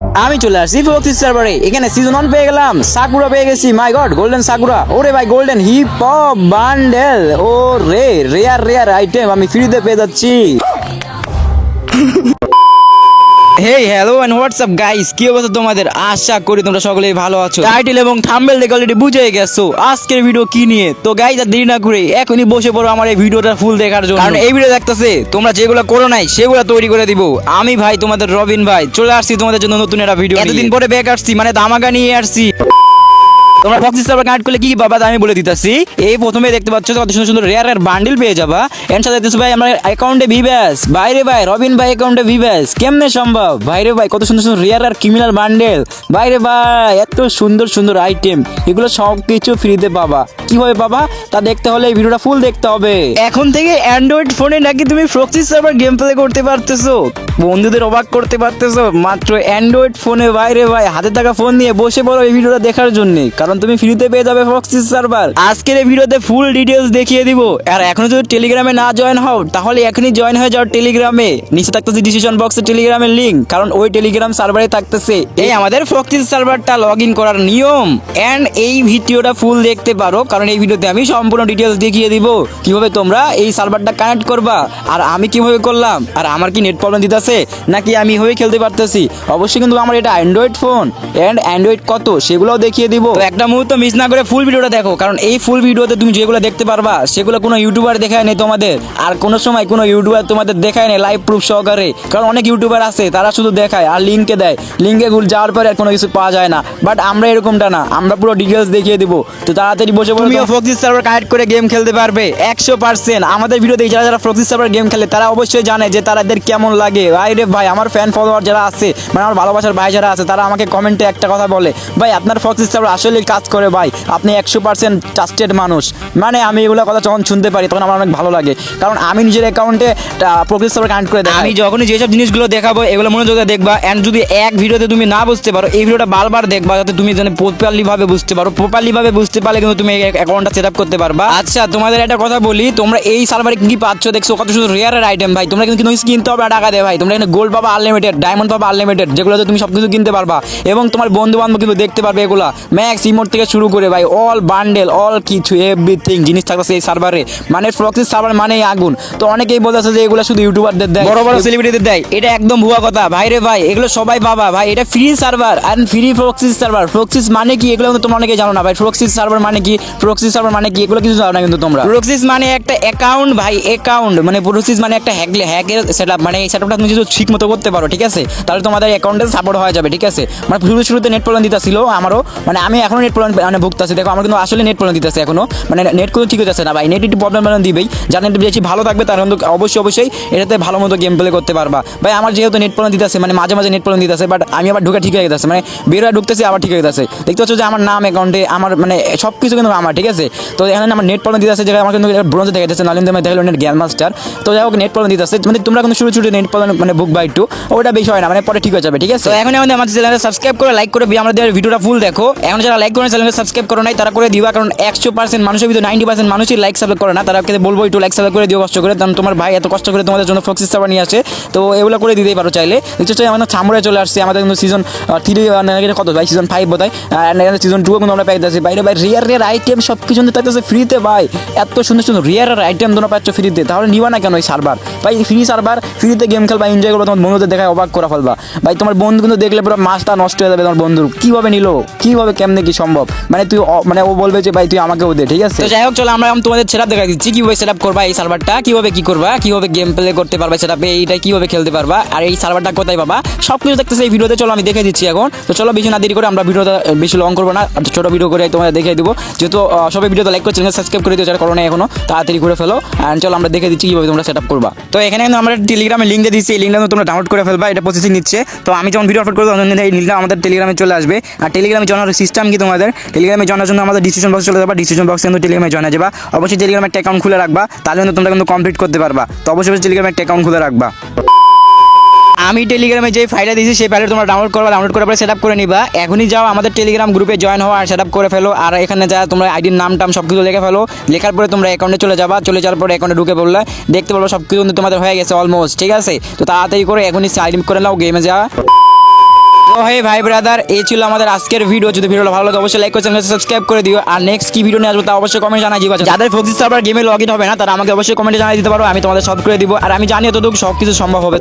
আমি চলে আসছি ফোর্থ সার্ভারে। এখানে সিজন 1 পেয়ে গেলাম, সাকুরা পেয়ে গেছি। My god, golden Sakura. ওরে ভাই, গোল্ডেন হিপ হপ বান্ডেল। ও রে, রেয়ার রেয়ার আইটেম আমি ফ্রিতে পেয়ে যাচ্ছি। Hey hello and WhatsApp guys, কি অবস্থা তোমাদের? আশা করি তোমরা সকলেই ভালো আছো। টাইটেল এবং থাম্বনেল দেখে অলরেডি বুঝে গেছো আজকের ভিডিও কি নিয়ে। তো গাইস, আর দেরি না করে এখনই বসে পড়ো আমার এই ভিডিওটা ফুল দেখার জন্য, কারণ এই ভিডিও দেখতেছে তোমরা যেগুলো করো নাই সেগুলো তৈরি করে দিব আমি। ভাই তোমাদের রবিন ভাই চলে আসছি তোমাদের জন্য নতুন একটা ভিডিও। এতদিন পরে ব্যাক আসছি, মানে ধামাকা নিয়ে আসছি। তোমরা ফক্সি সার্ভার কানেক্ট করলে কি কি পাবা আমি বলে দিতেছি। এই প্রথমে দেখতে পাচ্ছ কত সুন্দর সুন্দর রেয়ার রেয়ার বান্ডিল পেয়ে যাবা। এর সাথে দেখতেছো ভাই আমার অ্যাকাউন্টে ভিভ্যাস। বাইরে ভাই রবিন ভাই অ্যাকাউন্টে ভিভ্যাস কেমনে সম্ভব? বাইরে ভাই কত সুন্দর সুন্দর রেয়ার আর ক্রিমিনাল বান্ডেল। বাইরে ভাই এত সুন্দর সুন্দর আইটেম, এগুলো সব কিছু ফ্রিতে পাবা। কিভাবে পাবা তা দেখতে হলে এই ভিডিওটা ফুল দেখতে হবে। এখন থেকে অ্যান্ড্রয়েড ফোনে নাকি তুমি ফক্সি সার্ভার গেম প্লে করতে পারতেছো, বন্ধুদের অবাক করতে পারতেছো মাত্র অ্যান্ড্রয়েড ফোনে। বাইরে ভাই হাতে থাকা ফোন নিয়ে বসে পড়ো এই ভিডিওটা দেখার জন্য, কারণ তুমি ফ্রিতে পেয়ে যাবে ফক্সি সার্ভার। আজকের এই ভিডিওতে ফুল ডিটেইলস দেখিয়ে দিব। আর এখনো যদি টেলিগ্রামে না জয়েন হও তাহলে এখনই জয়েন হয়ে যাও টেলিগ্রামে। নিচে থাকতেছে ডিসক্রিপশন বক্সে টেলিগ্রামের লিংক, কারণ ওই টেলিগ্রাম সার্ভারে থাকতেছে এই আমাদের ফক্সি সার্ভারটা লগ ইন করার নিয়ম। এন্ড এই ভিডিওটা ফুল দেখতে পারো, কারণ এই ভিডিওতে আমি সম্পূর্ণ ডিটেইলস দেখিয়ে দিব কিভাবে তোমরা এই সার্ভারটা কানেক্ট করবা, আর আমি কিভাবে করলাম, আর আমার কি নেট প্রবলেম দিতেছে নাকি আমি হয়ে খেলতে পারতেছি। অবশ্যই কিন্তু আমার এটা অ্যান্ড্রয়েড ফোন এন্ড অ্যান্ড্রয়েড কত সেগুলোও দেখিয়ে দিব। তো একটা মুহূর্ত মিস না করে ফুল ভিডিওটা দেখো, কারণ এই ফুল ভিডিওতে তুমি যেগুলো দেখতে পারবা সেগুলো কোনো ইউটিউবার দেখায় নেই তোমাদের, আর কোনো সময় কোনো ইউটিউবার তোমাদের দেখায় নেই লাইভ প্রুফ সহকারে। কারণ অনেক ইউটিউবার আছে তারা শুধু দেখায় আর লিঙ্কে দেয়, লিঙ্কে যাওয়ার পরে আর কোনো কিছু পাওয়া যায় না। বাট আমরা এরকমটা না, আমরা পুরো ডিটেলস দেখিয়ে দিব। তো তাড়াতাড়ি বসে পড়ো, তুমিও ফক্সি সার্ভার কানেক্ট করে গেম খেলতে পারবে 100%। আমাদের ভিডিও দেখে যারা যারা ফক্সি সার্ভার গেম খেলে তারা অবশ্যই জানে যে তাদের কেমন লাগে। ভাই রে ভাই, আমার ফ্যান ফলোয়ার যারা আছে, মানে আমার ভালোবাসার ভাই যারা আছে, তারা আমাকে কমেন্টে একটা কথা বলে, ভাই আপনার ফক্সি সার্ভার আসলেই কাজ করে ভাই, আপনি 100% ট্রাস্টেড মানুষ। মানে আমি এগুলো কথা যখন শুনতে পারি তখন আমার অনেক ভালো লাগে, কারণ আমি নিজের অ্যাকাউন্টে ফক্সি সার্ভার কানেক্ট করে দেই। আমি যখনই যেসব জিনিসগুলো দেখাবো এগুলো মনোযোগ দিয়ে দেখবা। এন্ড যদি এক ভিডিওতে তুমি না বুঝতে পারো, এই ভিডিওটা বারবার দেখবা যাতে তুমি যেন প্রপারলি ভাবে বুঝতে পারো। প্রপারলি ভাবে বুঝতে পারলে কিন্তু তুমি অ্যাকাউন্টটা সেট আপ করতে পারবা। আচ্ছা, তোমাদের একটা কথা বলি, তোমরা এই সার্ভারে কি পাচ্ছ দেখছো, কত সুন্দর রেয়ার আইটেম ভাই। তোমরা কিন্তু কিনতে হবে টাকা দিয়ে ভাই। তোমরা এখানে গোল্ড পাবা আনলিমিটেড, ডায়মন্ড পাবা আনলিমিটেড, যেগুলোতে তুমি সবকিছু কিনতে পারবা। এবং তোমার বন্ধু বান্ধব কিন্তু দেখতে পারবে এগুলা। ম্যাক্স ইমোট থেকে শুরু করে ভাই অল বান্ডেল অল কিছু এভরিথিং জিনিস থাকছে এই সার্ভারে। মানে ফক্সি সার্ভার মানেই আগুন। তো অনেকেই বলতেছে যে এগুলো শুধু ইউটিউবারদের দেয়, বড় বড় সেলিব্রিটিদের দেয়, এটা একদম ভুয়া কথা ভাই রে ভাই। এগুলো সবাই পাবা ভাই, এটা ফ্রি সার্ভার এন্ড ফ্রি ফক্সি সার্ভার। ফক্সিস মানে কি এগুলো কিন্তু তোমরা অনেকেই জানো না ভাই। ফক্সিস সার্ভার মানে কি, ফক্সি সার্ভার মানে কি এগুলো কিছু জানো না কিন্তু তোমরা। ফক্সিস মানে একটা অ্যাকাউন্ট ভাই, অ্যাকাউন্ট মানে ফক্সিস মানে একটা হ্যাকের সেটআপ। মানে এই সেটআপটা তুমি যদি ঠিক মতো করতে পারো, ঠিক আছে, তাহলে তোমাদের অ্যাকাউন্টে সাপোর্ট হয়ে যাবে, ঠিক আছে। মানে শুরুতে নেট প্রবলেম দিতেছিল আমারও, মানে আমি এখনো নেট প্রবলেম মানে ভুগতেছি। দেখো আমার কিন্তু আসলে নেট প্রবলেম দিতেছে এখনো, মানে নেট কিন্তু ঠিক হচ্ছে না ভাই। নেট একটু প্রবলেম দিবেই, যার নেট বেশি ভালো থাকবে তার কিন্তু অবশ্যই এটাতে ভালো মতো গেম প্লে করতে পারবা ভাই। আমার যেহেতু নেট প্রবলেম দিতেছে, মানে মাঝে মাঝে নেট প্রবলেম দিতেছে, বাট আমি আবার ঢুকে ঠিক হয়ে গেছে, মানে বেরোয় ঢুকতেছি আবার ঠিক হয়ে গেছে। দেখতে পাচ্ছ যে আমার নাম অ্যাকাউন্টে আমার মানে সব কিছু কিন্তু আমার, ঠিক আছে। তো এখানে আমার নেট প্রবলেম দিতেছে, যেটা আমার কিন্তু ব্রোঞ্জে দেখা যাচ্ছে, নালিন্দে দেখালো নেট গ্যান মাস্টার। তো যাই হোক নেট প্রবলেম দিতেছে, মানে তোমরা কিন্তু শুরু নেট প্রবলেম মানে বুক বাই একটু, ওটা বেশি হয় না, মানে পরে ঠিক হয়ে যাবে, ঠিক আছে। তো এখন আমাদের চ্যানেলটা সাবস্ক্রাইব করে লাইক করে আমাদের ভিডিওটা ফুল দেখো। এখন যারা লাইক করে চ্যানেলটা সাবস্ক্রাইব করো নাই তারা করে দিবা, কারণ 100% মানুষের ভিতরে 90% মানুষই লাইক সাবস্ক্রাইব করে না। তারাকে বলবো একটু লাইক সাবস্ক্রাইব করে দিও কষ্ট করে, কারণ তোমার ভাই এত কষ্ট করে তোমাদের জন্য ফক্সি সার্ভার নিয়ে আসে। তো এগুলো করে দিতেই পারো চাইলে। দেখছো আমাদের সামনে চলে আসছে আমাদের কিন্তু সিজন 3 কত ভাই, সিজন 5 বোধহয়, সিজন 2 কিন্তু আমরা পাইতেছি বাইরে ভাই। রিয়ার আইটেম সব কিছু থাকতেছে ফ্রিতে ভাই। এত সুন্দর সুন্দর রিয়ার আইটেম তোমরা পাচ্ছ ফ্রিতে, তাহলে নিবা না কেন এই সার্ভার ভাই? ফ্রি সার্ভার, ফ্রিতে গেম খেলবা, এনজয় করবা, তোমার বন্ধুদের দেখায় অবাক করা ফেলবা ভাই। তোমার বন্ধু কিন্তু দেখলে পুরো মাছটা নষ্ট হয়ে যাবে। তোমার বন্ধুর কিভাবে নিলো, কিভাবে কেমনে কি সম্ভব, মানে তুই মানে ও বলবে যে ভাই তুই আমাকেও দে, ঠিক আছে। তো যাই হোক চলো আমরা তোমাদের সেটআপ দেখা দিচ্ছি কিভাবে সেটআপ করবা এই সার্ভারটা, কিভাবে কি করবা, কিভাবে গেম প্লে করতে পারবা সেটআপে, এইটা কিভাবে খেলতে পারবা, আর এই সার্ভারটা কোথায় পাবা সবকিছু দেখতেছে এই ভিডিওতে। চলো আমি দেখে দিচ্ছি এখন। তো চলো বেশি না দেরি করে, আমরা ভিডিওটা বেশি লং করবো না, ছোট ভিডিও করে তোমাদের দেখিয়ে দিব। যেহেতু সবাই ভিডিওতে লাইক করে চ্যানেল সাবস্ক্রাইব করে দিও যারা করো না এখনো, তাড়াতাড়ি করে ফেলো। আর চলো আমরা দেখে দিচ্ছি কিভাবে তোমরা সেটআপ করবা। তো এখানে আমরা টেলিগ্রামে লিঙ্ক দিয়ে দিচ্ছি, এই লিঙ্কটা তোমরা ডাউনলোড করে ফেলবা, এটা প্রসেসিং নিচ্ছে। তো আমি যখন ভিডিও আপলোড করবো তখন এই লিঙ্কটা আমাদের টেলিগ্রামে চলে আসবে। আর টেলিগ্রামে জানার সিস্টেম কি, তোমাদের টেলিগ্রামে জানার জন্য আমাদের ডিসক্রিপশন বক্সে চলে যাবা, ডিসক্রিপশন বক্সে কিন্তু টেলিগ্রামে জানা যাবা। অবশ্যই টেলিগ্রামে একটা অ্যাকাউন্ট খুলে রাখবা, তাহলে কিন্তু তোমরা কিন্তু কমপ্লিট করতে পারবা। তো অবশ্যই টেলিগ্রামে একটা অ্যাকাউন্ট খুলে রাখবা। আমি টেলিগ্রামে যে ফাইলটা দিয়েছি সেই ফাইলটা তোমরা ডাউনলোড করবা, ডাউনলোড করার পরে সেট আপ করে নিবা। এখনই যাও আমাদের টেলিগ্রাম গ্রুপে জয়েন হওয়া আর সেট আপ করে ফেলো। আর এখানে যা তোমরা আইডির নাম টাম সব কিছু লিখে ফেলো। লেখার পরে তোমরা অ্যাকাউন্টে চলে যাবা, চলে যাওয়ার পরে অ্যাকাউন্টে ঢুকে পড়লে দেখতে পারবো সব কিছু তোমাদের হয়ে গেছে অলমোস্ট, ঠিক আছে। তো তাড়াতাড়ি করে এখনই সাইন ইন করে নাও গেমে যাওয়া। তো হে ভাই ব্রাদার, এই ছিল আমাদের আজকের ভিডিও। যদি ভিডিওটা ভালো লাগে অবশ্যই লাইক করে চ্যানেলটা সাবস্ক্রাইব করে দিও। আর নেক্সট কি ভিডিও নিয়ে আসবো তা অবশ্যই কমেন্টে জানাই দিবা। যাদের ফক্সি সার্ভার গেমে লগ ইন হবে না তারা আমাকে অবশ্যই কমেন্টে জানাই দিতে পারো, আমি তোমাদের সলভ করে দিব। আর আমি জানি এতটুকু সব কিছু সম্ভব হবে।